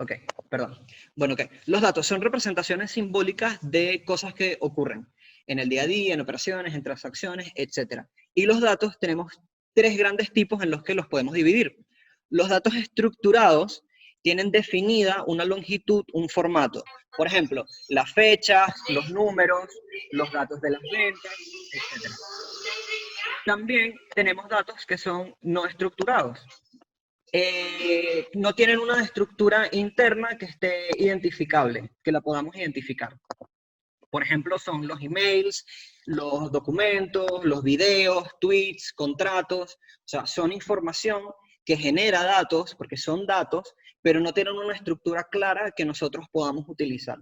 Ok, perdón. Bueno, ok. Los datos son representaciones simbólicas de cosas que ocurren en el día a día, en operaciones, en transacciones, etc. Y los datos tenemos tres grandes tipos en los que los podemos dividir. Los datos estructurados tienen definida una longitud, un formato. Por ejemplo, las fechas, los números, los datos de las ventas, etc. También tenemos datos que son no estructurados. No tienen una estructura interna que esté identificable, que la podamos identificar. Por ejemplo, son los emails, los documentos, los videos, tweets, contratos. O sea, son información que genera datos, porque son datos, pero no tienen una estructura clara que nosotros podamos utilizar.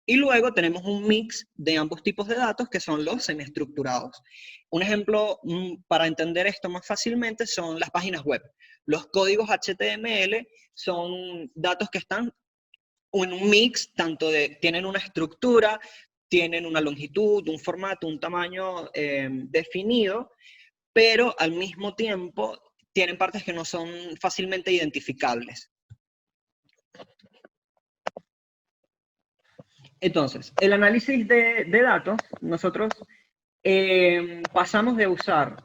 Y luego tenemos un mix de ambos tipos de datos, que son los semiestructurados. Un ejemplo para entender esto más fácilmente son las páginas web. Los códigos HTML son datos que están en un mix, tanto de, tienen una estructura, tienen una longitud, un formato, un tamaño definido, pero al mismo tiempo tienen partes que no son fácilmente identificables. Entonces, el análisis de datos, nosotros pasamos de usar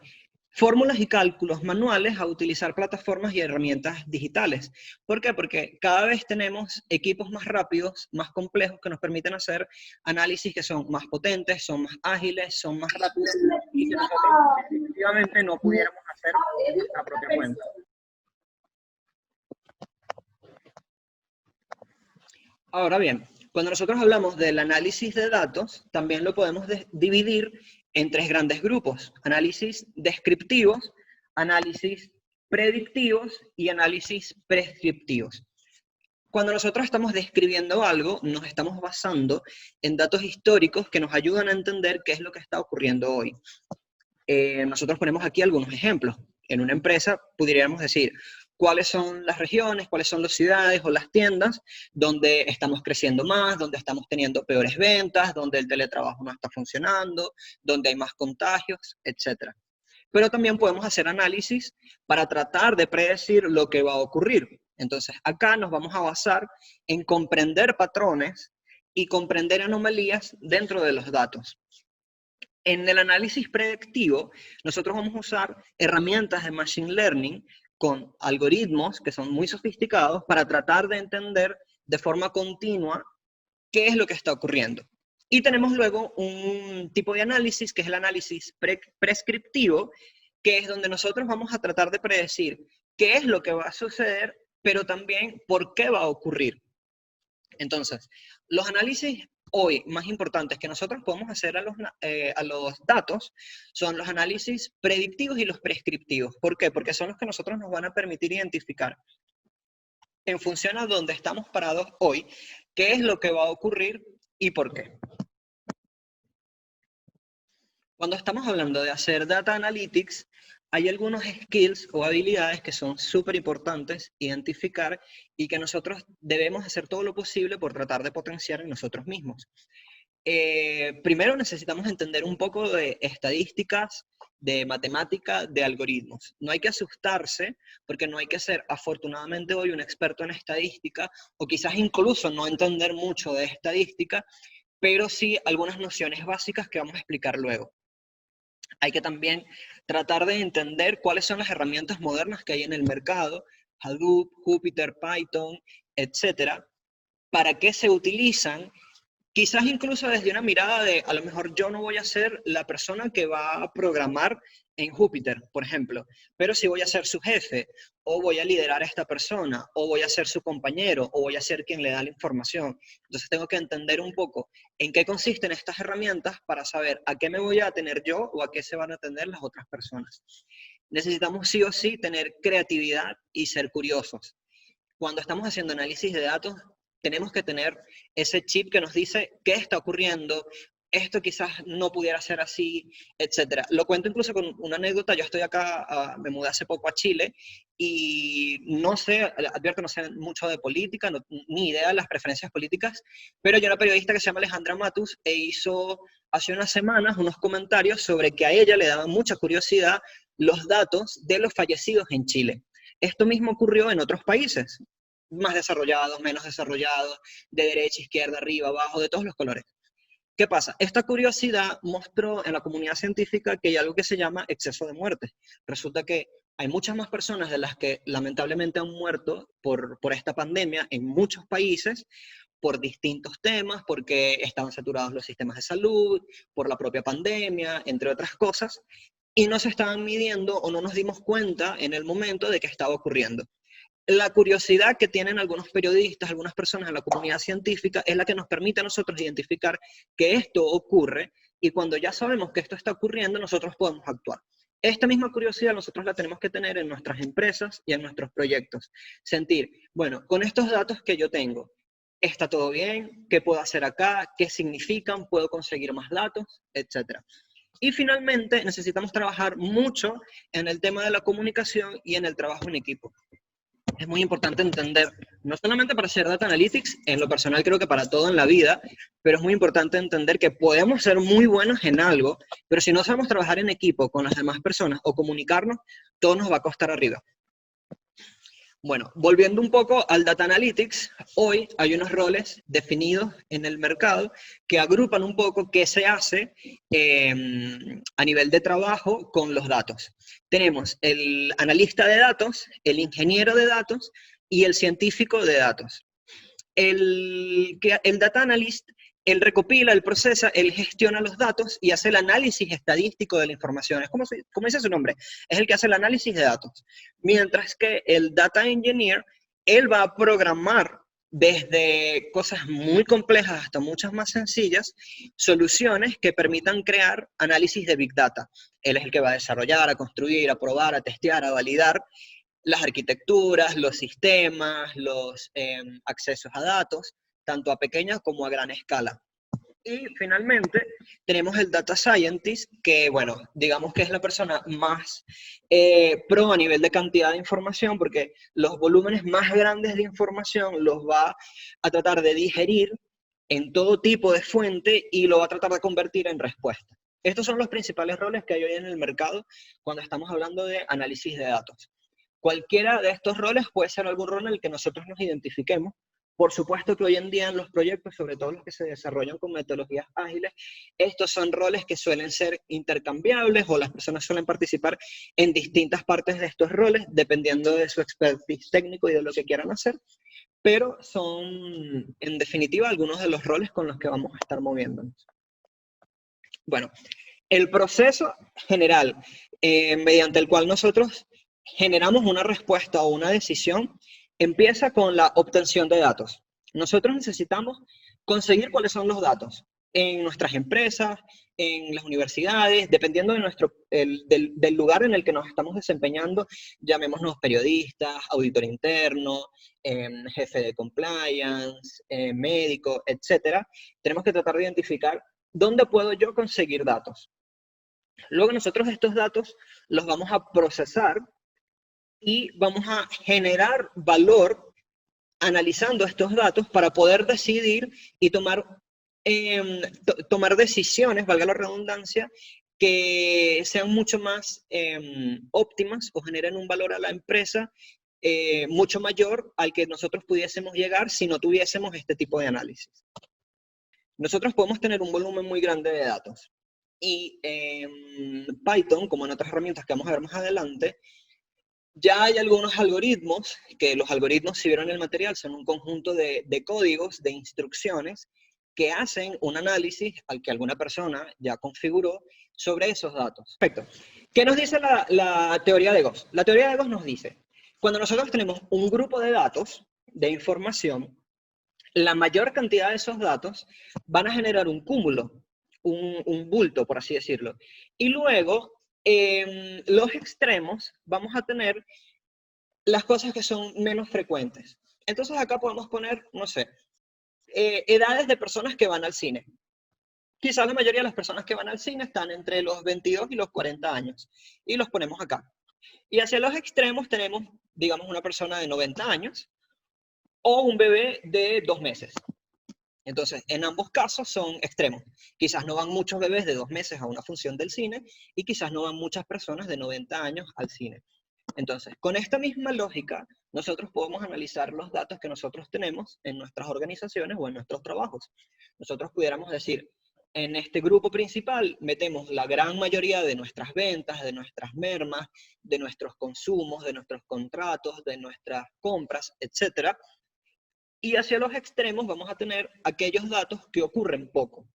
fórmulas y cálculos manuales a utilizar plataformas y herramientas digitales. ¿Por qué? Porque cada vez tenemos equipos más rápidos, más complejos, que nos permiten hacer análisis que son más potentes, son más ágiles, son más rápidos y que nosotros definitivamente no pudiéramos hacer por nuestra propia cuenta. Ahora bien, cuando nosotros hablamos del análisis de datos, también lo podemos dividir en tres grandes grupos: análisis descriptivos, análisis predictivos y análisis prescriptivos. Cuando nosotros estamos describiendo algo, nos estamos basando en datos históricos que nos ayudan a entender qué es lo que está ocurriendo hoy. Nosotros ponemos aquí algunos ejemplos. En una empresa podríamos decir cuáles son las regiones, cuáles son las ciudades o las tiendas donde estamos creciendo más, donde estamos teniendo peores ventas, donde el teletrabajo no está funcionando, donde hay más contagios, etc. Pero también podemos hacer análisis para tratar de predecir lo que va a ocurrir. Entonces, acá nos vamos a basar en comprender patrones y comprender anomalías dentro de los datos. En el análisis predictivo, nosotros vamos a usar herramientas de Machine Learning con algoritmos que son muy sofisticados para tratar de entender de forma continua qué es lo que está ocurriendo. Y tenemos luego un tipo de análisis que es el análisis prescriptivo, que es donde nosotros vamos a tratar de predecir qué es lo que va a suceder, pero también por qué va a ocurrir. Entonces, los análisis hoy más importantes que nosotros podemos hacer a los datos son los análisis predictivos y los prescriptivos. ¿Por qué? Porque son los que nosotros nos van a permitir identificar, en función a dónde estamos parados hoy, qué es lo que va a ocurrir y por qué. Cuando estamos hablando de hacer data analytics, hay algunos skills o habilidades que son súper importantes identificar y que nosotros debemos hacer todo lo posible por tratar de potenciar en nosotros mismos. Primero necesitamos entender un poco de estadísticas, de matemática, de algoritmos. No hay que asustarse porque no hay que ser, afortunadamente hoy, un experto en estadística o quizás incluso no entender mucho de estadística, pero sí algunas nociones básicas que vamos a explicar luego. Hay que también tratar de entender cuáles son las herramientas modernas que hay en el mercado, Hadoop, Jupyter, Python, etcétera, para qué se utilizan. Quizás incluso desde una mirada de, a lo mejor yo no voy a ser la persona que va a programar en Jupyter, por ejemplo, pero sí voy a ser su jefe, o voy a liderar a esta persona, o voy a ser su compañero, o voy a ser quien le da la información. Entonces tengo que entender un poco en qué consisten estas herramientas para saber a qué me voy a atener yo o a qué se van a atender las otras personas. Necesitamos sí o sí tener creatividad y ser curiosos. Cuando estamos haciendo análisis de datos, tenemos que tener ese chip que nos dice qué está ocurriendo, esto quizás no pudiera ser así, etc. Lo cuento incluso con una anécdota. Yo estoy acá, me mudé hace poco a Chile y no sé, advierto, no sé mucho de política, no, ni idea de las preferencias políticas, pero hay una periodista que se llama Alejandra Matus e hizo hace unas semanas unos comentarios sobre que a ella le daba mucha curiosidad los datos de los fallecidos en Chile. Esto mismo ocurrió en otros países. más desarrollados, menos desarrollados, de derecha, izquierda, arriba, abajo, de todos los colores. ¿Qué pasa? Esta curiosidad mostró en la comunidad científica que hay algo que se llama exceso de muerte. Resulta que hay muchas más personas de las que lamentablemente han muerto por esta pandemia en muchos países, por distintos temas, porque estaban saturados los sistemas de salud, por la propia pandemia, entre otras cosas, y no se estaban midiendo o no nos dimos cuenta en el momento de que estaba ocurriendo. La curiosidad que tienen algunos periodistas, algunas personas en la comunidad científica, es la que nos permite a nosotros identificar que esto ocurre, y cuando ya sabemos que esto está ocurriendo, nosotros podemos actuar. Esta misma curiosidad nosotros la tenemos que tener en nuestras empresas y en nuestros proyectos. Sentir, bueno, con estos datos que yo tengo, ¿está todo bien? ¿Qué puedo hacer acá? ¿Qué significan? ¿Puedo conseguir más datos? Etcétera. Y finalmente, necesitamos trabajar mucho en el tema de la comunicación y en el trabajo en equipo. Es muy importante entender, no solamente para hacer data analytics, en lo personal creo que para todo en la vida, pero es muy importante entender que podemos ser muy buenos en algo, pero si no sabemos trabajar en equipo con las demás personas o comunicarnos, todo nos va a costar arriba. Bueno, volviendo un poco al Data Analytics, hoy hay unos roles definidos en el mercado que agrupan un poco qué se hace a nivel de trabajo con los datos. Tenemos el analista de datos, el ingeniero de datos y el científico de datos. El Data Analyst, él recopila, él procesa, él gestiona los datos y hace el análisis estadístico de la información. Es como dice su nombre, es el que hace el análisis de datos. Mientras que el Data Engineer, él va a programar desde cosas muy complejas hasta muchas más sencillas, soluciones que permitan crear análisis de Big Data. Él es el que va a desarrollar, a construir, a probar, a testear, a validar las arquitecturas, los sistemas, los accesos a datos, tanto a pequeña como a gran escala. Y finalmente tenemos el Data Scientist, que bueno, digamos que es la persona más pro a nivel de cantidad de información, porque los volúmenes más grandes de información los va a tratar de digerir en todo tipo de fuente y lo va a tratar de convertir en respuesta. Estos son los principales roles que hay hoy en el mercado cuando estamos hablando de análisis de datos. Cualquiera de estos roles puede ser algún rol en el que nosotros nos identifiquemos. Por supuesto que hoy en día en los proyectos, sobre todo los que se desarrollan con metodologías ágiles, estos son roles que suelen ser intercambiables o las personas suelen participar en distintas partes de estos roles, dependiendo de su expertise técnico y de lo que quieran hacer, pero son, en definitiva, algunos de los roles con los que vamos a estar moviéndonos. Bueno, el proceso general mediante el cual nosotros generamos una respuesta o una decisión, empieza con la obtención de datos. Nosotros necesitamos conseguir cuáles son los datos en nuestras empresas, en las universidades, dependiendo de del lugar en el que nos estamos desempeñando, llamémonos periodistas, auditor interno, jefe de compliance, médico, etcétera. Tenemos que tratar de identificar dónde puedo yo conseguir datos. Luego nosotros estos datos los vamos a procesar y vamos a generar valor analizando estos datos para poder decidir y tomar decisiones, valga la redundancia, que sean mucho más óptimas o generen un valor a la empresa mucho mayor al que nosotros pudiésemos llegar si no tuviésemos este tipo de análisis. Nosotros podemos tener un volumen muy grande de datos y en Python, como en otras herramientas que vamos a ver más adelante, ya hay algunos algoritmos, que los algoritmos, si vieron el material, son un conjunto de códigos, de instrucciones, que hacen un análisis al que alguna persona ya configuró sobre esos datos. Perfecto. ¿Qué nos dice la teoría de Gauss? La teoría de Gauss nos dice, cuando nosotros tenemos un grupo de datos, de información, la mayor cantidad de esos datos van a generar un cúmulo, un bulto, por así decirlo. Y luego, en los extremos, vamos a tener las cosas que son menos frecuentes. Entonces acá podemos poner, no sé, edades de personas que van al cine. Quizás la mayoría de las personas que van al cine están entre los 22 y los 40 años. Y los ponemos acá. Y hacia los extremos tenemos, digamos, una persona de 90 años o un bebé de 2 meses. Entonces, en ambos casos son extremos. Quizás no van muchos bebés de 2 meses a una función del cine y quizás no van muchas personas de 90 años al cine. Entonces, con esta misma lógica, nosotros podemos analizar los datos que nosotros tenemos en nuestras organizaciones o en nuestros trabajos. Nosotros pudiéramos decir, en este grupo principal metemos la gran mayoría de nuestras ventas, de nuestras mermas, de nuestros consumos, de nuestros contratos, de nuestras compras, etc. Y hacia los extremos vamos a tener aquellos datos que ocurren poco.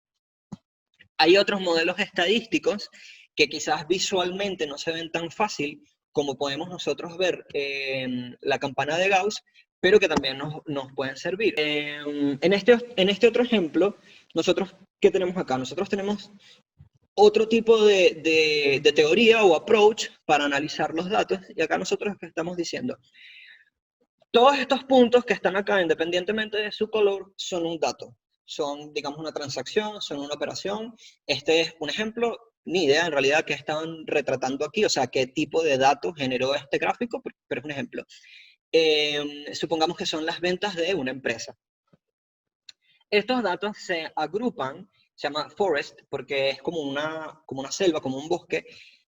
Hay otros modelos estadísticos que quizás visualmente no se ven tan fácil como podemos nosotros ver en la campana de Gauss, pero que también nos pueden servir. En este otro ejemplo, nosotros, ¿qué tenemos acá? Nosotros tenemos otro tipo de teoría o approach para analizar los datos, y acá nosotros estamos diciendo, todos estos puntos que están acá, independientemente de su color, son un dato. Son, digamos, una transacción, son una operación. Este es un ejemplo, ni idea en realidad qué estaban retratando aquí, o sea, qué tipo de datos generó este gráfico, pero es un ejemplo. Supongamos que son las ventas de una empresa. Estos datos se agrupan, se llama forest, porque es como una selva, como un bosque,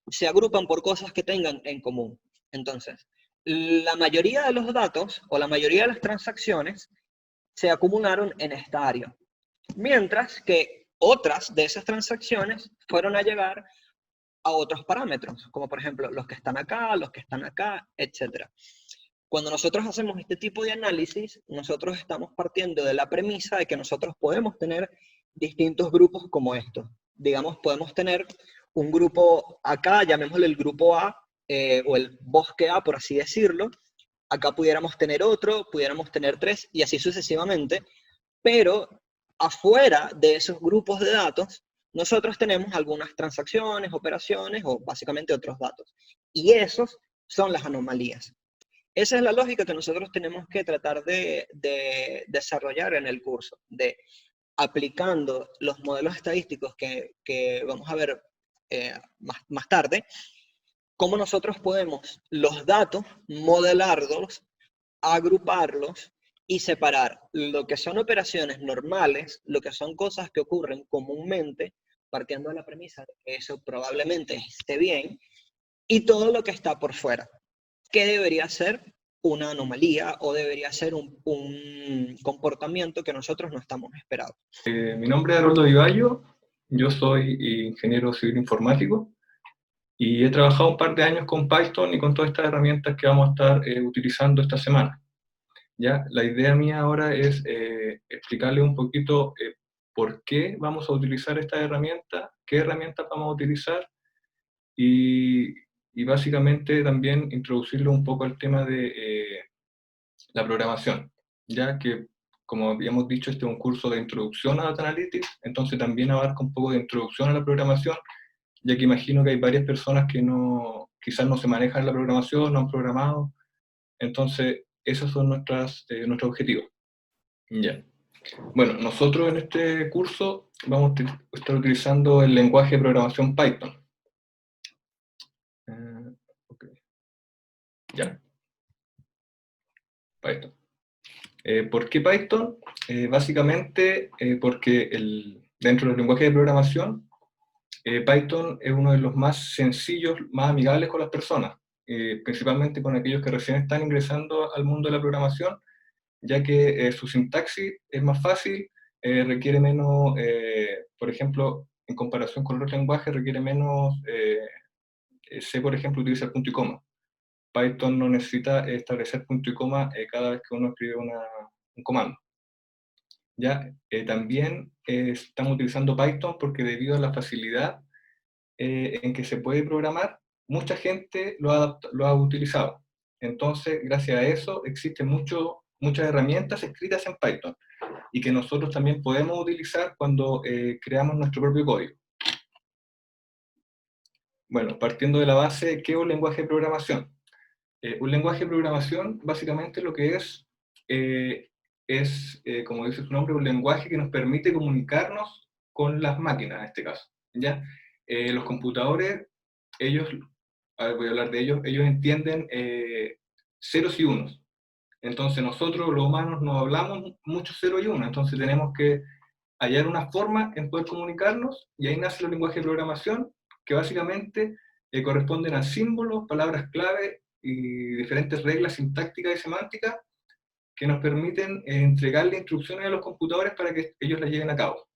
se agrupan por cosas que tengan en común. Entonces, la mayoría de los datos o la mayoría de las transacciones se acumularon en esta área, mientras que otras de esas transacciones fueron a llegar a otros parámetros, como por ejemplo los que están acá, etc. Cuando nosotros hacemos este tipo de análisis, nosotros estamos partiendo de la premisa de que nosotros podemos tener distintos grupos como estos. Digamos, podemos tener un grupo acá, llamémosle el grupo A, o el bosque A, por así decirlo. Acá pudiéramos tener otro, pudiéramos tener tres, y así sucesivamente. Pero afuera de esos grupos de datos, nosotros tenemos algunas transacciones, operaciones, o básicamente otros datos. Y esos son las anomalías. Esa es la lógica que nosotros tenemos que tratar de desarrollar en el curso, de aplicando los modelos estadísticos que vamos a ver más tarde, cómo nosotros podemos los datos modelarlos, agruparlos y separar lo que son operaciones normales, lo que son cosas que ocurren comúnmente, partiendo de la premisa de que eso probablemente esté bien, y todo lo que está por fuera, que debería ser una anomalía o debería ser un comportamiento que nosotros no estamos esperando. Mi nombre es Haroldo Vivallo, yo soy ingeniero civil informático y he trabajado un par de años con Python y con todas estas herramientas que vamos a estar utilizando esta semana. ¿Ya? La idea mía ahora es explicarle un poquito por qué vamos a utilizar esta herramienta, qué herramientas vamos a utilizar y básicamente también introducirlo un poco al tema de la programación, ya que, como habíamos dicho, este es un curso de introducción a Data Analytics, entonces también abarca un poco de introducción a la programación, ya que imagino que hay varias personas que quizás no se manejan en la programación, no han programado, entonces esos son nuestros objetivos. Ya. Bueno, nosotros en este curso vamos a estar utilizando el lenguaje de programación Python. Okay. Ya. Python. ¿Por qué Python? Básicamente porque dentro del lenguaje de programación, Python es uno de los más sencillos, más amigables con las personas, principalmente con aquellos que recién están ingresando al mundo de la programación, ya que su sintaxis es más fácil, requiere menos, por ejemplo, en comparación con otros lenguajes, requiere menos, C, por ejemplo, utiliza el punto y coma. Python no necesita establecer punto y coma cada vez que uno escribe un comando. ¿Ya? También estamos utilizando Python porque debido a la facilidad en que se puede programar, mucha gente lo ha utilizado. Entonces, gracias a eso, existen muchas herramientas escritas en Python y que nosotros también podemos utilizar cuando creamos nuestro propio código. Bueno, partiendo de la base, ¿qué es un lenguaje de programación? Un lenguaje de programación, básicamente lo que es, como dice su nombre, un lenguaje que nos permite comunicarnos con las máquinas, en este caso. ¿Ya? Los computadores, voy a hablar de ellos entienden ceros y unos. Entonces nosotros, los humanos, no hablamos mucho cero y uno, entonces tenemos que hallar una forma en poder comunicarnos, y ahí nace el lenguaje de programación, que básicamente corresponden a símbolos, palabras clave y diferentes reglas sintácticas y semánticas que nos permiten entregarle instrucciones a los computadores para que ellos las lleven a cabo.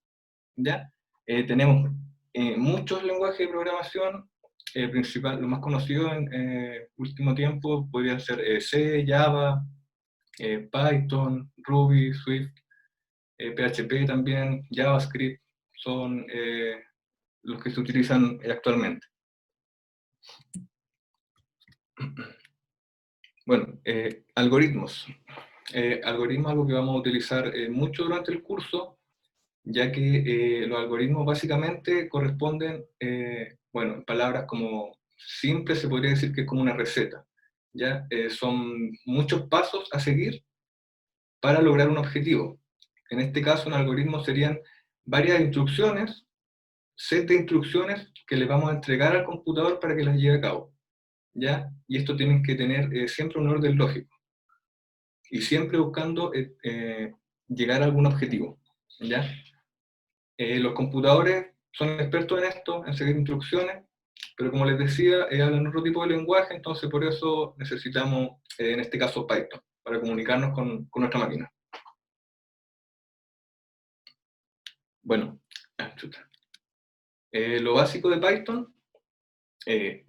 ¿Ya? Tenemos muchos lenguajes de programación, lo más conocido en último tiempo podrían ser C, Java, Python, Ruby, Swift, PHP también, JavaScript, son los que se utilizan actualmente. Bueno, algoritmos. Algoritmos es algo que vamos a utilizar mucho durante el curso, ya que los algoritmos básicamente corresponden, bueno, en palabras como simples se podría decir que es como una receta, ¿ya? Son muchos pasos a seguir para lograr un objetivo. En este caso, un algoritmo serían varias instrucciones, set de instrucciones que le vamos a entregar al computador para que las lleve a cabo, ¿ya? Y esto tienen que tener siempre un orden lógico, y siempre buscando llegar a algún objetivo, ¿ya? Los computadores son expertos en esto, en seguir instrucciones, pero como les decía, hablan otro tipo de lenguaje, entonces por eso necesitamos, en este caso, Python, para comunicarnos con nuestra máquina. Bueno, lo básico de Python,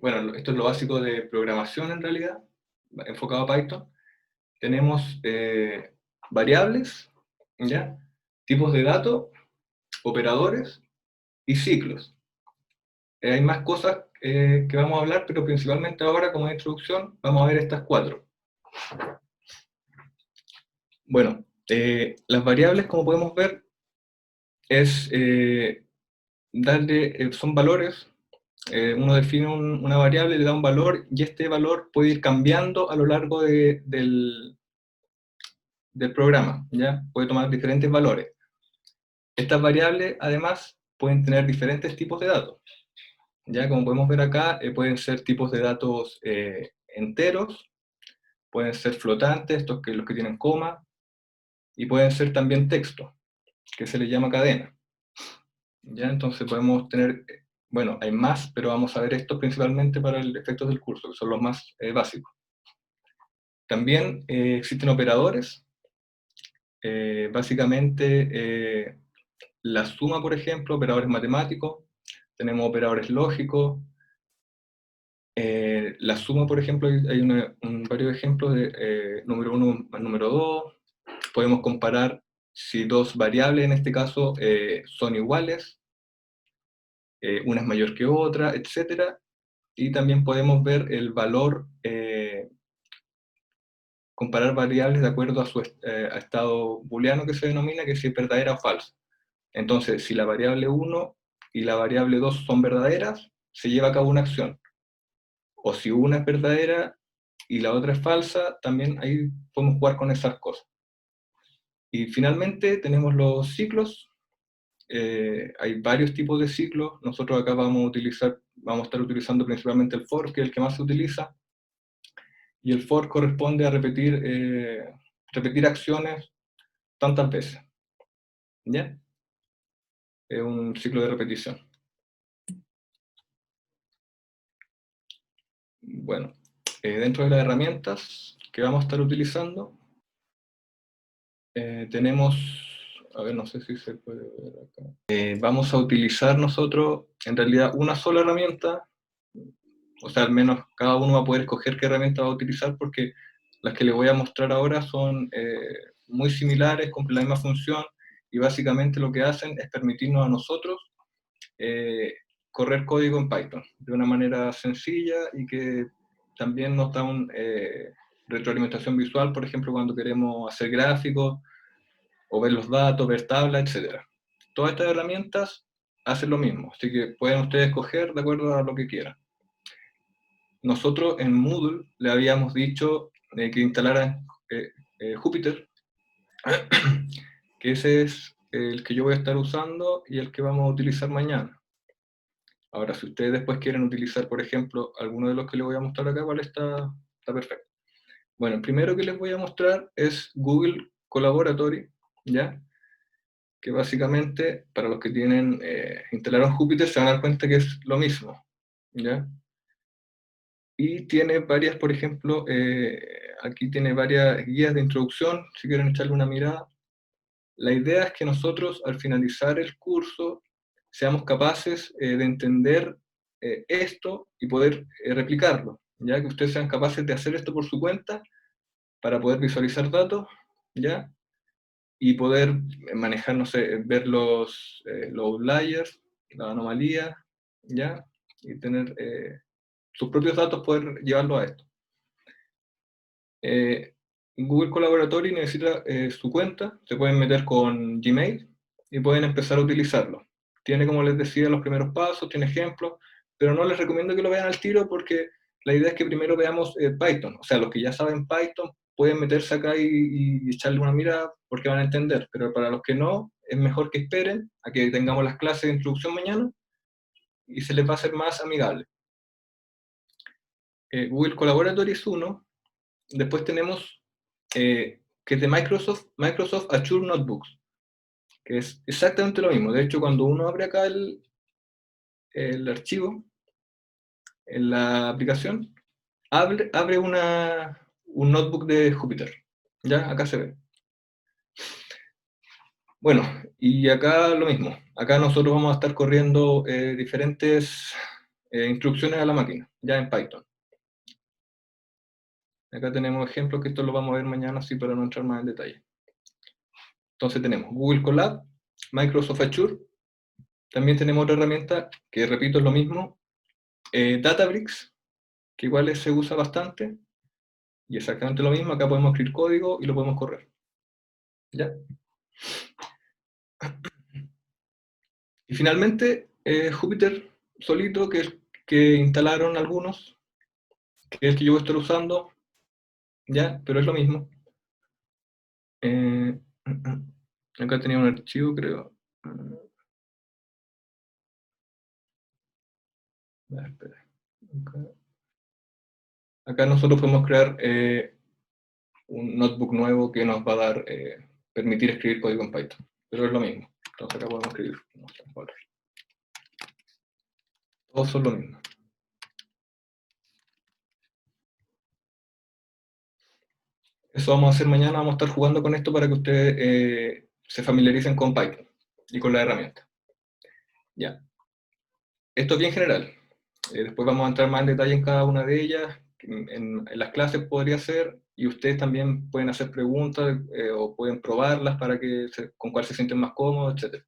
bueno, esto es lo básico de programación en realidad, enfocado a Python. Tenemos variables, ¿ya? Tipos de datos, operadores y ciclos. Hay más cosas que vamos a hablar, pero principalmente ahora, como introducción, vamos a ver estas 4. Bueno, las variables, como podemos ver, son valores. Uno define una variable, le da un valor, y este valor puede ir cambiando a lo largo del programa, ¿ya? Puede tomar diferentes valores. Estas variables, además, pueden tener diferentes tipos de datos. Ya, como podemos ver acá, pueden ser tipos de datos enteros, pueden ser flotantes, estos los que tienen coma, y pueden ser también texto, que se les llama cadena. Ya, entonces podemos tener, bueno, hay más, pero vamos a ver estos principalmente para el efectos del curso, que son los más básicos. También existen operadores, básicamente la suma, por ejemplo, operadores matemáticos, tenemos operadores lógicos. La suma, por ejemplo, hay varios ejemplos de número 1 más número 2. Podemos comparar si dos variables, en este caso, son iguales, una es mayor que otra, etc. Y también podemos ver el valor, comparar variables de acuerdo a su estado booleano, que se denomina, que si es verdadera o falsa. Entonces, si la variable 1 y la variable 2 son verdaderas, se lleva a cabo una acción. O si una es verdadera y la otra es falsa, también ahí podemos jugar con esas cosas. Y finalmente tenemos los ciclos. Hay varios tipos de ciclos. Nosotros acá vamos a estar utilizando principalmente el for, que es el que más se utiliza. Y el for corresponde a repetir acciones tantas veces. ¿Ya? Es un ciclo de repetición. Bueno, dentro de las herramientas que vamos a estar utilizando, tenemos, a ver, no sé si se puede ver acá. Vamos a utilizar nosotros, en realidad, una sola herramienta, o sea, al menos cada uno va a poder escoger qué herramienta va a utilizar, porque las que les voy a mostrar ahora son muy similares, cumplen la misma función, y básicamente lo que hacen es permitirnos a nosotros correr código en Python de una manera sencilla y que también nos da una retroalimentación visual, por ejemplo, cuando queremos hacer gráficos, o ver los datos, ver tablas, etc. Todas estas herramientas hacen lo mismo, así que pueden ustedes escoger de acuerdo a lo que quieran. Nosotros en Moodle le habíamos dicho que instalaran Jupyter, que ese es el que yo voy a estar usando y el que vamos a utilizar mañana. Ahora, si ustedes después quieren utilizar, por ejemplo, alguno de los que les voy a mostrar acá, igual está perfecto. Bueno, el primero que les voy a mostrar es Google Colaboratory, ¿ya? Que básicamente, para los que tienen instalaron Jupyter, se van a dar cuenta que es lo mismo, ¿ya? y tiene varias, por ejemplo, aquí tiene varias guías de introducción, si quieren echarle una mirada. La idea es que nosotros, al finalizar el curso, seamos capaces de entender esto y poder replicarlo, ya que ustedes sean capaces de hacer esto por su cuenta para poder visualizar datos, ¿ya? Y poder manejar, no sé, ver los outliers, la anomalía, ¿ya? Y tener sus propios datos, poder llevarlo a esto. Google Collaboratory necesita su cuenta, se pueden meter con Gmail y pueden empezar a utilizarlo. Tiene, como les decía, los primeros pasos, tiene ejemplos, pero no les recomiendo que lo vean al tiro porque la idea es que primero veamos Python. O sea, los que ya saben Python pueden meterse acá y echarle una mirada porque van a entender, pero para los que no, es mejor que esperen a que tengamos las clases de introducción mañana y se les va a hacer más amigable. Google Collaboratory es uno. Después tenemos que es de Microsoft, Microsoft Azure Notebooks, que es exactamente lo mismo. De hecho, cuando uno abre acá el archivo en la aplicación, abre un notebook de Jupyter. ¿Ya? Acá se ve. Bueno, y acá lo mismo. Acá nosotros vamos a estar corriendo diferentes instrucciones a la máquina, ya en Python. Acá tenemos ejemplos que esto lo vamos a ver mañana, así para no entrar más en detalle. Entonces tenemos Google Colab, Microsoft Azure. También tenemos otra herramienta que, repito, es lo mismo, Databricks, que igual se usa bastante, y exactamente lo mismo. Acá podemos escribir código y lo podemos correr. ¿Ya? Y finalmente, Jupyter solito, que instalaron algunos, que es el que yo voy a estar usando, ¿ya? Pero es lo mismo. Acá tenía un archivo, creo. Espera. Acá nosotros podemos crear un notebook nuevo que nos va a dar, permitir escribir código en Python. Pero es lo mismo. Entonces acá podemos escribir. Todos son lo mismo. Eso vamos a hacer mañana, vamos a estar jugando con esto para que ustedes se familiaricen con Python y con la herramienta. Ya. Esto es bien general. Después vamos a entrar más en detalle en cada una de ellas. En las clases podría ser, y ustedes también pueden hacer preguntas o pueden probarlas para con cuál se sienten más cómodos, etc.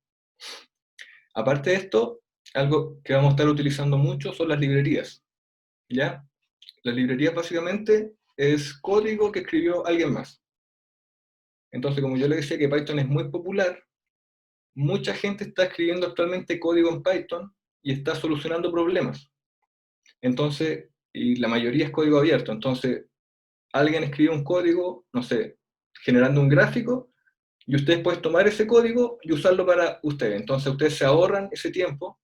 Aparte de esto, algo que vamos a estar utilizando mucho son las librerías. ¿Ya? Las librerías básicamente es código que escribió alguien más. Entonces, como yo le decía que Python es muy popular, mucha gente está escribiendo actualmente código en Python y está solucionando problemas. Entonces, y la mayoría es código abierto. Entonces, alguien escribe un código, no sé, generando un gráfico, y ustedes pueden tomar ese código y usarlo para ustedes. Entonces, ustedes se ahorran ese tiempo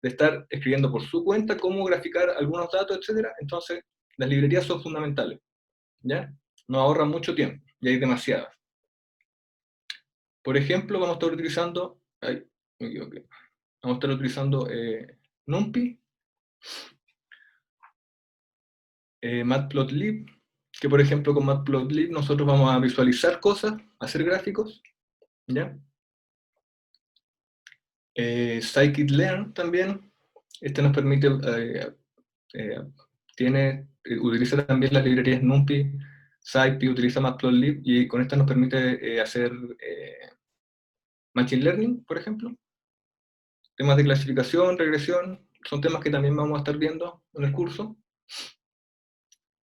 de estar escribiendo por su cuenta cómo graficar algunos datos, etc. Entonces, las librerías son fundamentales, ¿ya? Nos ahorran mucho tiempo, y hay demasiadas. Por ejemplo, vamos a estar utilizando, ay, me equivoqué, vamos a estar utilizando NumPy, Matplotlib, que por ejemplo con Matplotlib nosotros vamos a visualizar cosas, hacer gráficos, ¿ya? Scikit-learn también, este nos permite, utiliza también las librerías NumPy, SciPy, utiliza Matplotlib, y con esta nos permite hacer Machine Learning, por ejemplo. Temas de clasificación, regresión, son temas que también vamos a estar viendo en el curso.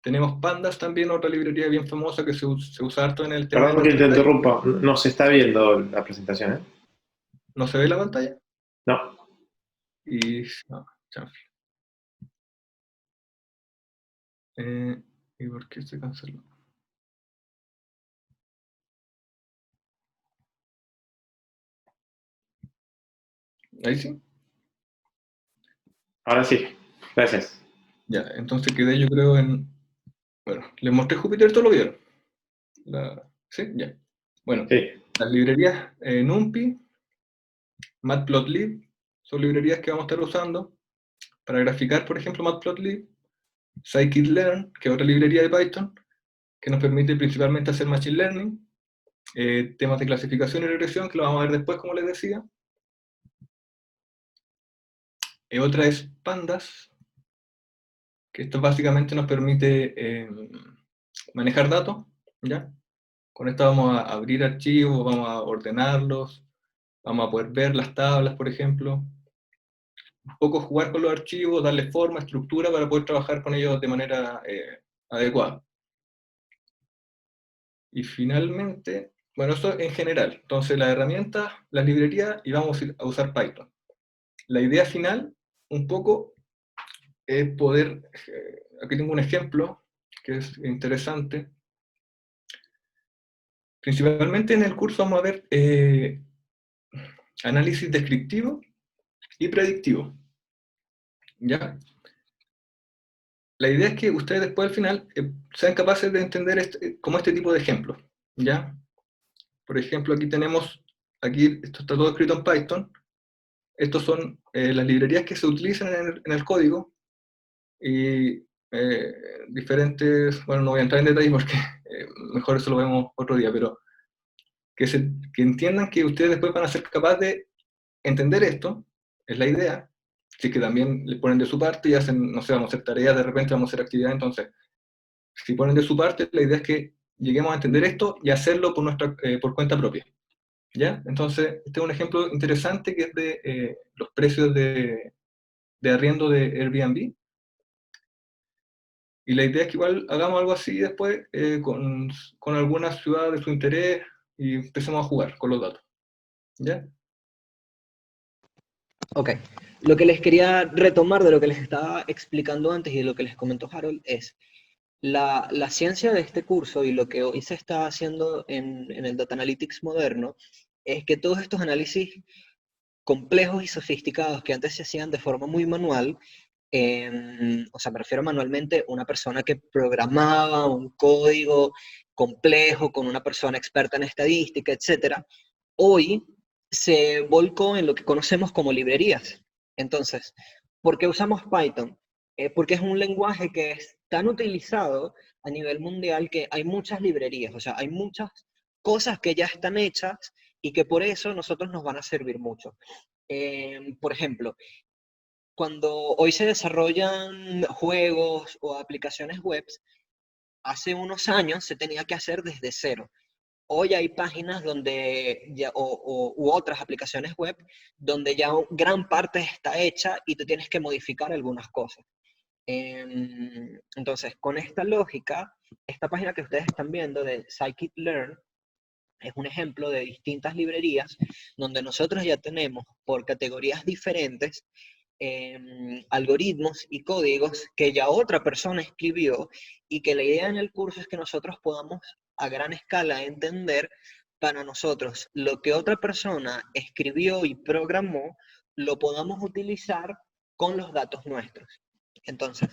Tenemos Pandas también, otra librería bien famosa que se usa harto en el tema de Perdón que te Data Type. interrumpa, no se está viendo la presentación, ¿eh? ¿No se ve la pantalla? No. Y, no, chanfle. ¿Y por qué se canceló? Ahí sí. Ahora sí, gracias. Ya, entonces quedé yo creo en... Bueno, les mostré Jupyter, ¿todo lo vieron? ¿Sí? Ya. Bueno, Sí. las librerías NumPy, Matplotlib, son librerías que vamos a estar usando para graficar, por ejemplo, Matplotlib. Scikit-learn, que es otra librería de Python, que nos permite principalmente hacer Machine Learning, temas de clasificación y regresión, que lo vamos a ver después, como les decía. Otra es Pandas, que esto básicamente nos permite manejar datos, ¿ya? Con esto vamos a abrir archivos, vamos a ordenarlos, vamos a poder ver las tablas, por ejemplo. Un poco jugar con los archivos, darle forma, estructura, para poder trabajar con ellos de manera adecuada. Y finalmente, bueno, eso en general. Entonces, las herramientas, las librerías, y vamos a usar Python. La idea final, un poco, es poder, aquí tengo un ejemplo que es interesante. Principalmente en el curso vamos a ver análisis descriptivo y predictivo, ¿ya? La idea es que ustedes después al final sean capaces de entender como este tipo de ejemplos, ¿ya? Por ejemplo, aquí tenemos, esto está todo escrito en Python. Estos son las librerías que se utilizan en el código, y diferentes, bueno, no voy a entrar en detalle porque mejor eso lo vemos otro día, pero que entiendan que ustedes después van a ser capaces de entender esto, es la idea. Si es que también le ponen de su parte y hacen, no sé, vamos a hacer tareas, de repente vamos a hacer actividades, entonces, si ponen de su parte, la idea es que lleguemos a entender esto y hacerlo por cuenta propia, ¿ya? Entonces, este es un ejemplo interesante que es de los precios de arriendo de Airbnb. Y la idea es que igual hagamos algo así después con alguna ciudad de su interés y empecemos a jugar con los datos, ¿ya? Ok. Lo que les quería retomar de lo que les estaba explicando antes y de lo que les comentó Harold es la ciencia de este curso y lo que hoy se está haciendo en el Data Analytics moderno es que todos estos análisis complejos y sofisticados que antes se hacían de forma muy manual, o sea, me refiero manualmente, una persona que programaba un código complejo con una persona experta en estadística, etcétera, hoy se volcó en lo que conocemos como librerías. Entonces, ¿por qué usamos Python? Porque es un lenguaje que es tan utilizado a nivel mundial que hay muchas librerías, o sea, hay muchas cosas que ya están hechas y que por eso nosotros nos van a servir mucho. Por ejemplo, cuando hoy se desarrollan juegos o aplicaciones web, hace unos años se tenía que hacer desde cero. Hoy hay páginas donde u otras aplicaciones web donde ya gran parte está hecha y tú tienes que modificar algunas cosas. Entonces, con esta lógica, esta página que ustedes están viendo de Scikit-learn es un ejemplo de distintas librerías donde nosotros ya tenemos por categorías diferentes algoritmos y códigos que ya otra persona escribió y que la idea en el curso es que nosotros podamos a gran escala entender para nosotros lo que otra persona escribió y programó, lo podamos utilizar con los datos nuestros. Entonces,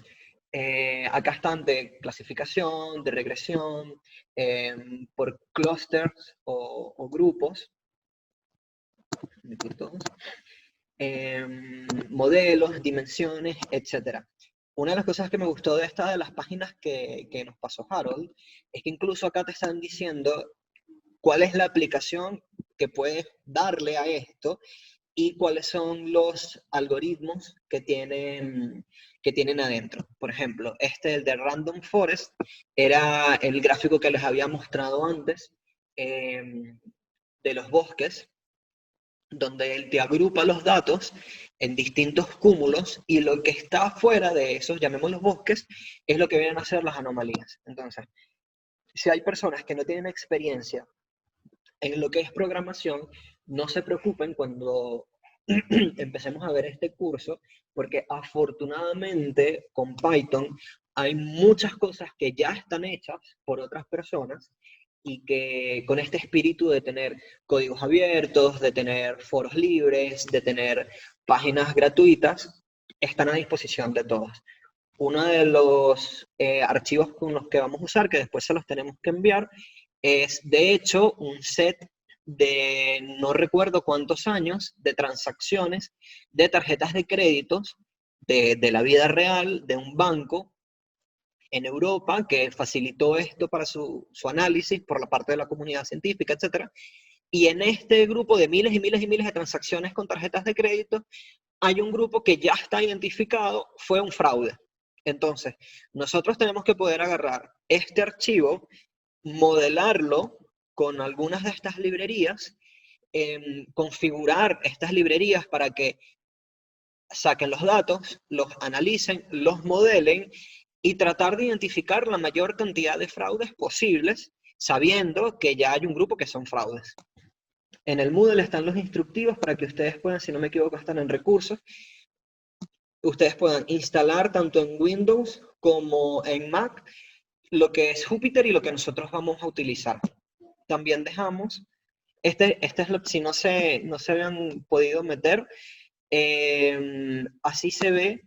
acá están de clasificación, de regresión, por clusters o grupos, modelos, dimensiones, etc. Una de las cosas que me gustó de esta de las páginas que nos pasó Harold es que incluso acá te están diciendo cuál es la aplicación que puedes darle a esto y cuáles son los algoritmos que tienen adentro. Por ejemplo, el de Random Forest, era el gráfico que les había mostrado antes de los bosques, donde él te agrupa los datos en distintos cúmulos y lo que está fuera de esos, llamémoslos bosques, es lo que vienen a ser las anomalías. Entonces, si hay personas que no tienen experiencia en lo que es programación, no se preocupen cuando empecemos a ver este curso, porque afortunadamente con Python hay muchas cosas que ya están hechas por otras personas y que con este espíritu de tener códigos abiertos, de tener foros libres, de tener páginas gratuitas, están a disposición de todos. Uno de los archivos con los que vamos a usar, que después se los tenemos que enviar, es de hecho un set de no recuerdo cuántos años de transacciones de tarjetas de créditos de la vida real de un banco en Europa que facilitó esto para su análisis por la parte de la comunidad científica, etc. Y en este grupo de miles y miles y miles de transacciones con tarjetas de crédito, hay un grupo que ya está identificado, fue un fraude. Entonces, nosotros tenemos que poder agarrar este archivo, modelarlo con algunas de estas librerías, configurar estas librerías para que saquen los datos, los analicen, los modelen y tratar de identificar la mayor cantidad de fraudes posibles, sabiendo que ya hay un grupo que son fraudes. En el Moodle están los instructivos para que ustedes puedan, si no me equivoco, están en recursos, ustedes puedan instalar tanto en Windows como en Mac lo que es Jupyter y lo que nosotros vamos a utilizar. También dejamos, este es lo, si no se habían podido meter, así se ve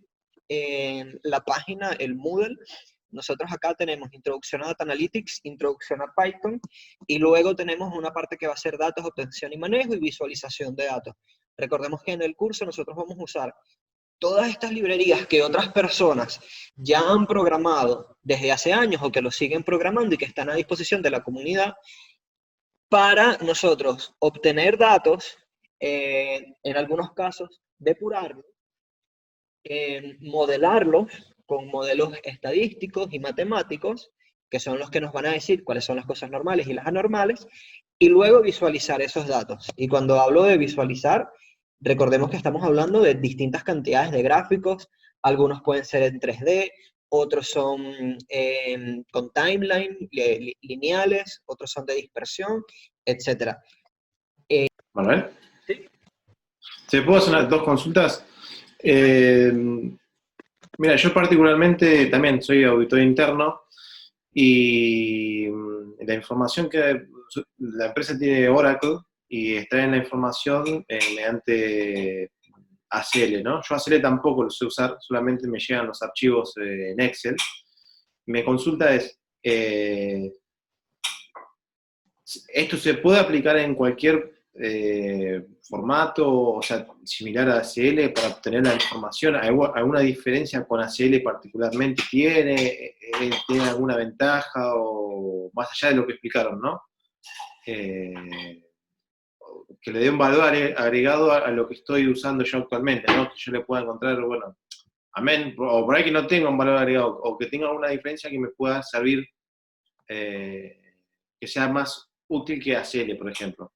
en la página, el Moodle. Nosotros acá tenemos introducción a Data Analytics, introducción a Python, y luego tenemos una parte que va a ser datos, obtención y manejo y visualización de datos. Recordemos que en el curso nosotros vamos a usar todas estas librerías que otras personas ya han programado desde hace años o que lo siguen programando y que están a disposición de la comunidad para nosotros obtener datos, en algunos casos depurarlos, modelarlos con modelos estadísticos y matemáticos, que son los que nos van a decir cuáles son las cosas normales y las anormales, y luego visualizar esos datos. Y cuando hablo de visualizar, recordemos que estamos hablando de distintas cantidades de gráficos, algunos pueden ser en 3D, otros son con timeline, lineales, otros son de dispersión, etc. Manuel, ¿Sí? ¿te puedo hacer dos consultas? Mira, yo particularmente también soy auditor interno y la información que la empresa tiene Oracle y extraen la información mediante ACL, ¿no? Yo ACL tampoco lo sé usar, solamente me llegan los archivos en Excel. Mi consulta es, ¿esto se puede aplicar en cualquier formato, o sea, similar a ACL para obtener la información? ¿Alguna diferencia con ACL particularmente tiene? ¿Tiene alguna ventaja o más allá de lo que explicaron, ¿no? Que le dé un valor agregado a lo que estoy usando yo actualmente, ¿no? Que yo le pueda encontrar, bueno, amén, o por ahí que no tenga un valor agregado, o que tenga alguna diferencia que me pueda servir, que sea más útil que ACL, por ejemplo.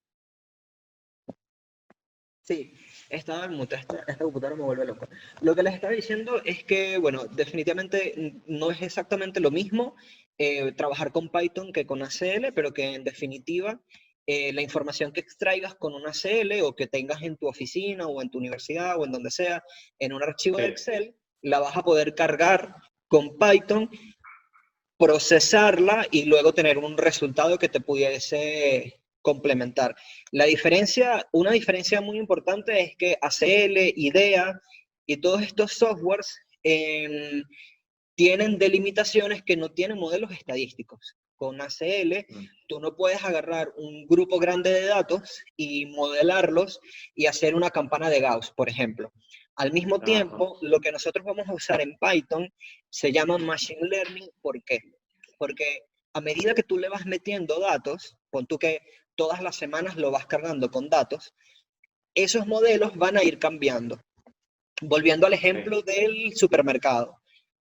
Sí, esta computadora me vuelve loco. Lo que les estaba diciendo es que, bueno, definitivamente no es exactamente lo mismo trabajar con Python que con ACL, pero que en definitiva la información que extraigas con un ACL o que tengas en tu oficina o en tu universidad o en donde sea, en un archivo de Excel, la vas a poder cargar con Python, procesarla y luego tener un resultado que te pudiese complementar. Una diferencia muy importante es que ACL, IDEA y todos estos softwares tienen delimitaciones que no tienen modelos estadísticos. Con ACL, tú no puedes agarrar un grupo grande de datos y modelarlos y hacer una campana de Gauss, por ejemplo. Al mismo tiempo, lo que nosotros vamos a usar en Python se llama Machine Learning. ¿Por qué? Porque a medida que tú le vas metiendo datos, pon tú que todas las semanas lo vas cargando con datos, esos modelos van a ir cambiando. Volviendo al ejemplo del supermercado.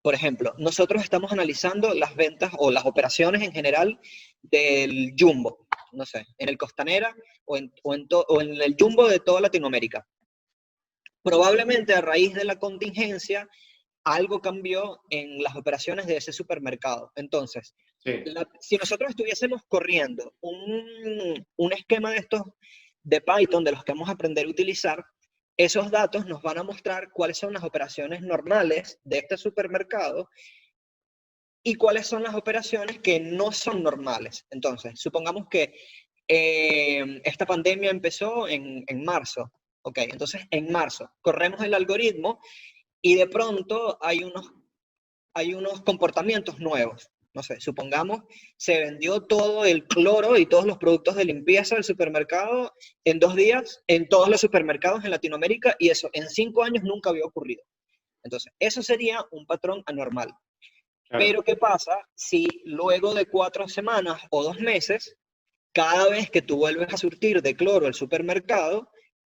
Por ejemplo, nosotros estamos analizando las ventas o las operaciones en general del Jumbo, no sé, en el Costanera o en el Jumbo de toda Latinoamérica. Probablemente a raíz de la contingencia, algo cambió en las operaciones de ese supermercado. Entonces, si nosotros estuviésemos corriendo un esquema de estos de Python, de los que vamos a aprender a utilizar, esos datos nos van a mostrar cuáles son las operaciones normales de este supermercado y cuáles son las operaciones que no son normales. Entonces, supongamos que esta pandemia empezó en marzo. Ok, entonces en marzo corremos el algoritmo y de pronto hay unos comportamientos nuevos. No sé, supongamos se vendió todo el cloro y todos los productos de limpieza del supermercado en 2 días en todos los supermercados en Latinoamérica y eso en 5 años nunca había ocurrido. Entonces, eso sería un patrón anormal. Claro, Pero ¿qué pasa si luego de 4 semanas o 2 meses, cada vez que tú vuelves a surtir de cloro el supermercado,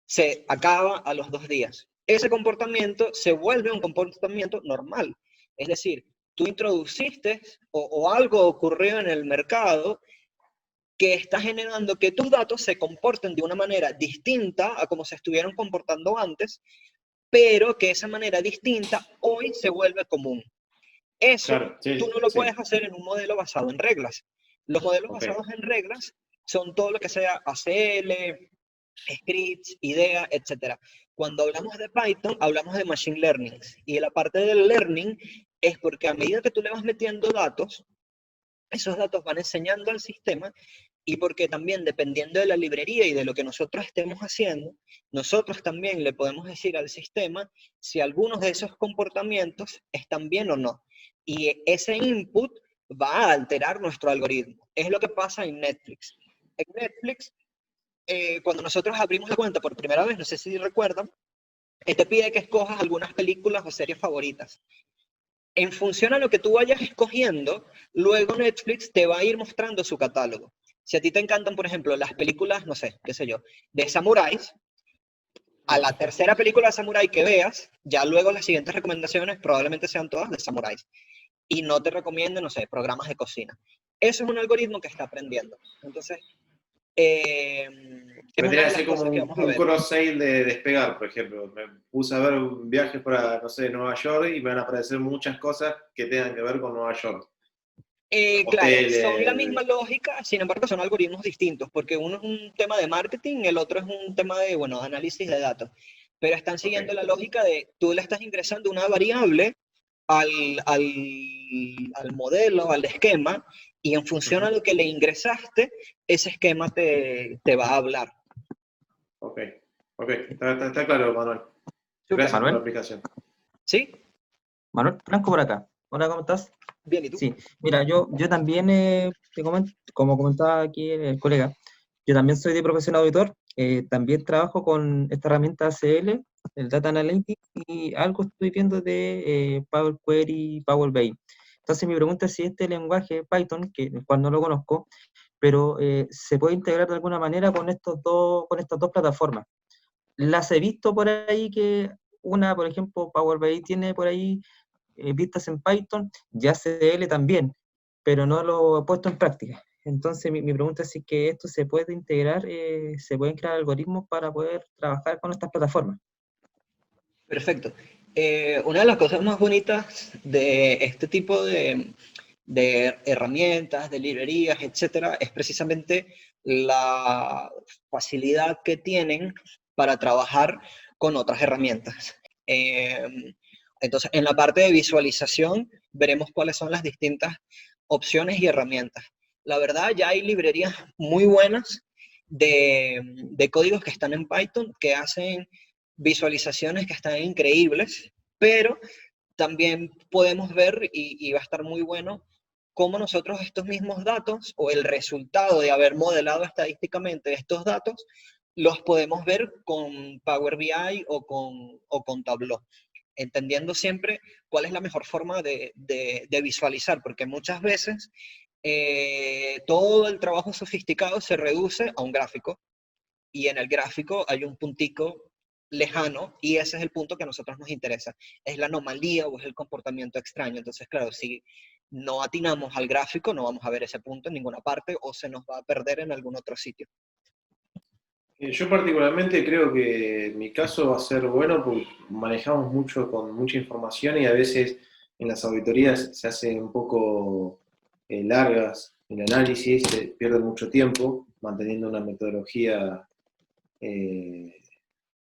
se acaba a los 2 días? Ese comportamiento se vuelve un comportamiento normal. Es decir, tú introduciste o algo ocurrió en el mercado que está generando que tus datos se comporten de una manera distinta a como se estuvieron comportando antes, pero que esa manera distinta hoy se vuelve común. Eso claro, tú sí, no lo sí, puedes hacer en un modelo basado en reglas. Los modelos ok, basados en reglas son todo lo que sea ACL, scripts, ideas, etc. Cuando hablamos de Python, hablamos de Machine Learning. Y la parte del learning es porque a medida que tú le vas metiendo datos, esos datos van enseñando al sistema y porque también dependiendo de la librería y de lo que nosotros estemos haciendo, nosotros también le podemos decir al sistema si algunos de esos comportamientos están bien o no. Y ese input va a alterar nuestro algoritmo. Es lo que pasa en Netflix. En Netflix, cuando nosotros abrimos la cuenta por primera vez, no sé si recuerdan, te pide que escojas algunas películas o series favoritas. En función a lo que tú vayas escogiendo, luego Netflix te va a ir mostrando su catálogo. Si a ti te encantan, por ejemplo, las películas, no sé, qué sé yo, de samuráis, a la tercera película de samurái que veas, ya luego las siguientes recomendaciones probablemente sean todas de samuráis. Y no te recomienden, no sé, programas de cocina. Eso es un algoritmo que está aprendiendo. Entonces, es una vendría a de las ser como cosas que vamos a un ver. cross-sale de despegar, por ejemplo. Me puse a ver viajes para, no sé, Nueva York y me van a aparecer muchas cosas que tengan que ver con Nueva York. Claro, son la misma Hoteles, lógica, sin embargo son algoritmos distintos, porque uno es un tema de marketing, el otro es un tema de, bueno, análisis de datos, pero están ok, siguiendo la lógica de tú le estás ingresando una variable al, al, al modelo, al esquema, y en función a ujú, lo que le ingresaste, ese esquema te va a hablar. ok, ok, está claro, Manuel. Súper. Gracias por la Manuel, aplicación. ¿Sí? Manuel Franco por acá. Hola, ¿cómo estás? Bien, ¿y tú? Sí, mira, yo también, te comento, como comentaba aquí el colega, yo también soy de profesión auditor, también trabajo con esta herramienta ACL, el Data Analytics, y algo estoy viendo de Power Query, Power BI. Entonces mi pregunta es si este lenguaje Python, que el cual no lo conozco, pero se puede integrar de alguna manera con estas dos plataformas. Las he visto por ahí que una, por ejemplo, Power BI tiene por ahí vistas en Python, ya CL también, pero no lo he puesto en práctica. Entonces, mi pregunta es si que esto se puede integrar, se pueden crear algoritmos para poder trabajar con estas plataformas. Perfecto. Una de las cosas más bonitas de este tipo de herramientas, de librerías, etcétera, es precisamente la facilidad que tienen para trabajar con otras herramientas. Eh, entonces, en la parte de visualización, veremos cuáles son las distintas opciones y herramientas. La verdad, ya hay librerías muy buenas de códigos que están en Python que hacen visualizaciones que están increíbles, pero también podemos ver, y va a estar muy bueno, cómo nosotros estos mismos datos o el resultado de haber modelado estadísticamente estos datos, los podemos ver con Power BI o con Tableau, entendiendo siempre cuál es la mejor forma de visualizar, porque muchas veces todo el trabajo sofisticado se reduce a un gráfico y en el gráfico hay un puntico lejano y ese es el punto que a nosotros nos interesa. Es la anomalía o es el comportamiento extraño. Entonces, claro, si no atinamos al gráfico, no vamos a ver ese punto en ninguna parte o se nos va a perder en algún otro sitio. Yo particularmente creo que en mi caso va a ser bueno porque manejamos mucho con mucha información y a veces en las auditorías se hace un poco largas el análisis, se pierde mucho tiempo manteniendo una metodología eh,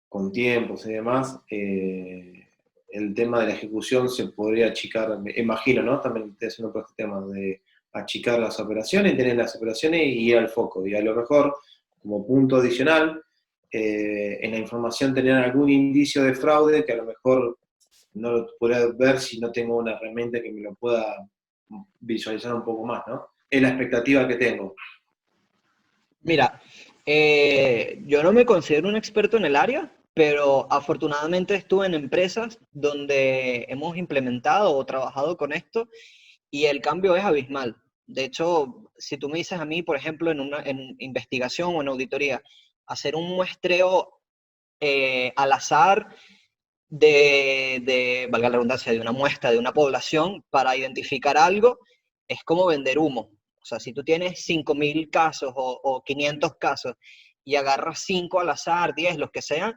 con tiempos y demás. El tema de la ejecución se podría achicar, me imagino, ¿no? También estoy haciendo por este tema de achicar las operaciones, tener las operaciones y ir al foco. Y a lo mejor, como punto adicional, en la información tener algún indicio de fraude que a lo mejor no lo podría ver si no tengo una herramienta que me lo pueda visualizar un poco más, ¿no? Es la expectativa que tengo. Mira, yo no me considero un experto en el área, pero afortunadamente estuve en empresas donde hemos implementado o trabajado con esto y el cambio es abismal. De hecho, si tú me dices a mí, por ejemplo, en investigación o en auditoría, hacer un muestreo al azar valga la redundancia, de una muestra de una población para identificar algo, es como vender humo. O sea, si tú tienes 5.000 casos o 500 casos y agarras 5 al azar, 10, los que sean,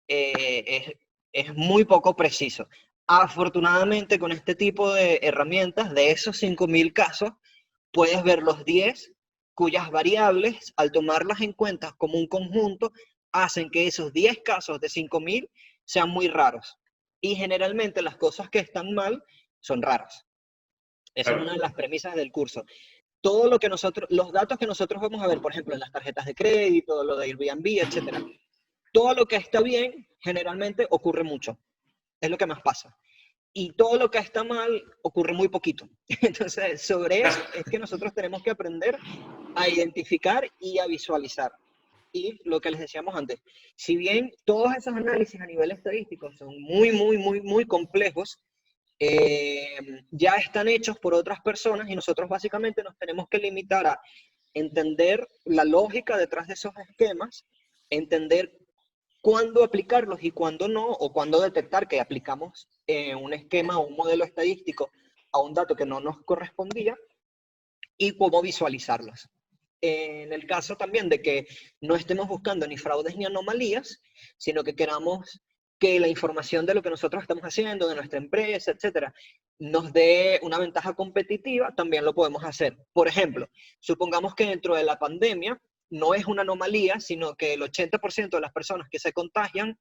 es muy poco preciso. Afortunadamente, con este tipo de herramientas, de esos 5.000 casos, puedes ver los 10 cuyas variables, al tomarlas en cuenta como un conjunto, hacen que esos 10 casos de 5.000 sean muy raros. Y generalmente las cosas que están mal son raras. Esa es una de las premisas del curso. Todo lo que los datos que nosotros vamos a ver, por ejemplo, en las tarjetas de crédito, lo de Airbnb, etcétera, todo lo que está bien generalmente ocurre mucho. Es lo que más pasa. Y todo lo que está mal ocurre muy poquito. Entonces, sobre eso es que nosotros tenemos que aprender a identificar y a visualizar. Y lo que les decíamos antes, si bien todos esos análisis a nivel estadístico son muy complejos, ya están hechos por otras personas y nosotros básicamente nos tenemos que limitar a entender la lógica detrás de esos esquemas, entender cuándo aplicarlos y cuándo no, o cuándo detectar que aplicamos un esquema o un modelo estadístico a un dato que no nos correspondía y cómo visualizarlos. En el caso también de que no estemos buscando ni fraudes ni anomalías, sino que queramos que la información de lo que nosotros estamos haciendo, de nuestra empresa, etcétera, nos dé una ventaja competitiva, también lo podemos hacer. Por ejemplo, supongamos que dentro de la pandemia no es una anomalía, sino que el 80% de las personas que se contagian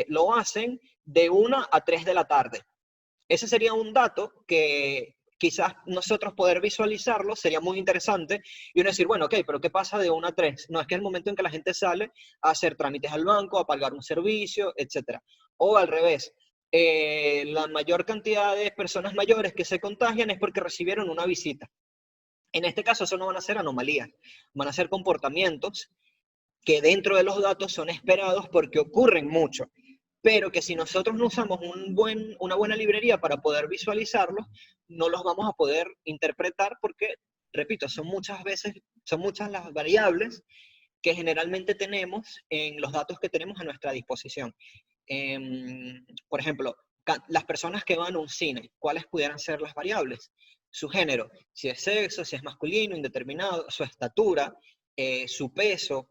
lo hacen de 1 a 3 de la tarde. Ese sería un dato que quizás nosotros poder visualizarlo sería muy interesante y uno decir, bueno, ok, pero ¿qué pasa de 1 a 3? No, es que es el momento en que la gente sale a hacer trámites al banco, a pagar un servicio, etc. O al revés, la mayor cantidad de personas mayores que se contagian es porque recibieron una visita. En este caso, eso no van a ser anomalías, van a ser comportamientos que dentro de los datos son esperados porque ocurren mucho, pero que si nosotros no usamos una buena librería para poder visualizarlos, no los vamos a poder interpretar porque, repito, son muchas las variables que generalmente tenemos en los datos que tenemos a nuestra disposición. Por ejemplo, las personas que van a un cine, ¿cuáles pudieran ser las variables? Su género, si es sexo, si es masculino, indeterminado, su estatura, su peso,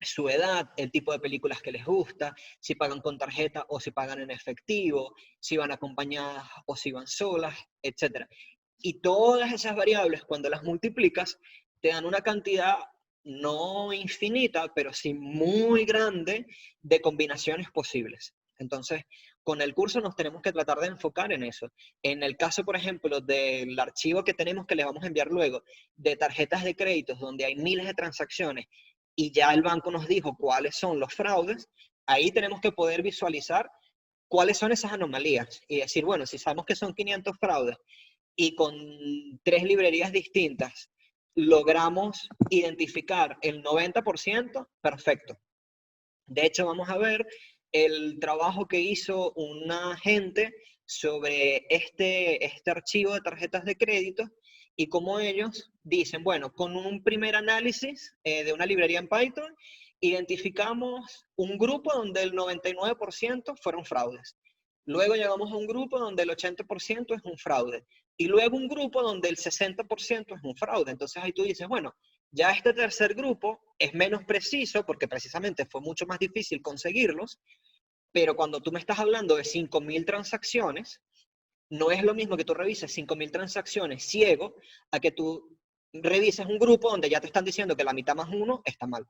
su edad, el tipo de películas que les gusta, si pagan con tarjeta o si pagan en efectivo, si van acompañadas o si van solas, etc. Y todas esas variables, cuando las multiplicas, te dan una cantidad no infinita, pero sí muy grande de combinaciones posibles. Entonces, con el curso nos tenemos que tratar de enfocar en eso. En el caso, por ejemplo, del archivo que tenemos que les vamos a enviar luego, de tarjetas de créditos, donde hay miles de transacciones, y ya el banco nos dijo cuáles son los fraudes, ahí tenemos que poder visualizar cuáles son esas anomalías y decir, bueno, si sabemos que son 500 fraudes y con 3 librerías distintas logramos identificar el 90%, perfecto. De hecho, vamos a ver el trabajo que hizo una gente sobre este archivo de tarjetas de crédito y cómo ellos dicen, bueno, con un primer análisis de una librería en Python, identificamos un grupo donde el 99% fueron fraudes. Luego llegamos a un grupo donde el 80% es un fraude. Y luego un grupo donde el 60% es un fraude. Entonces ahí tú dices, bueno, ya este tercer grupo es menos preciso porque precisamente fue mucho más difícil conseguirlos, pero cuando tú me estás hablando de 5.000 transacciones, no es lo mismo que tú revises 5.000 transacciones ciego a que tú revises un grupo donde ya te están diciendo que la mitad más uno está mal.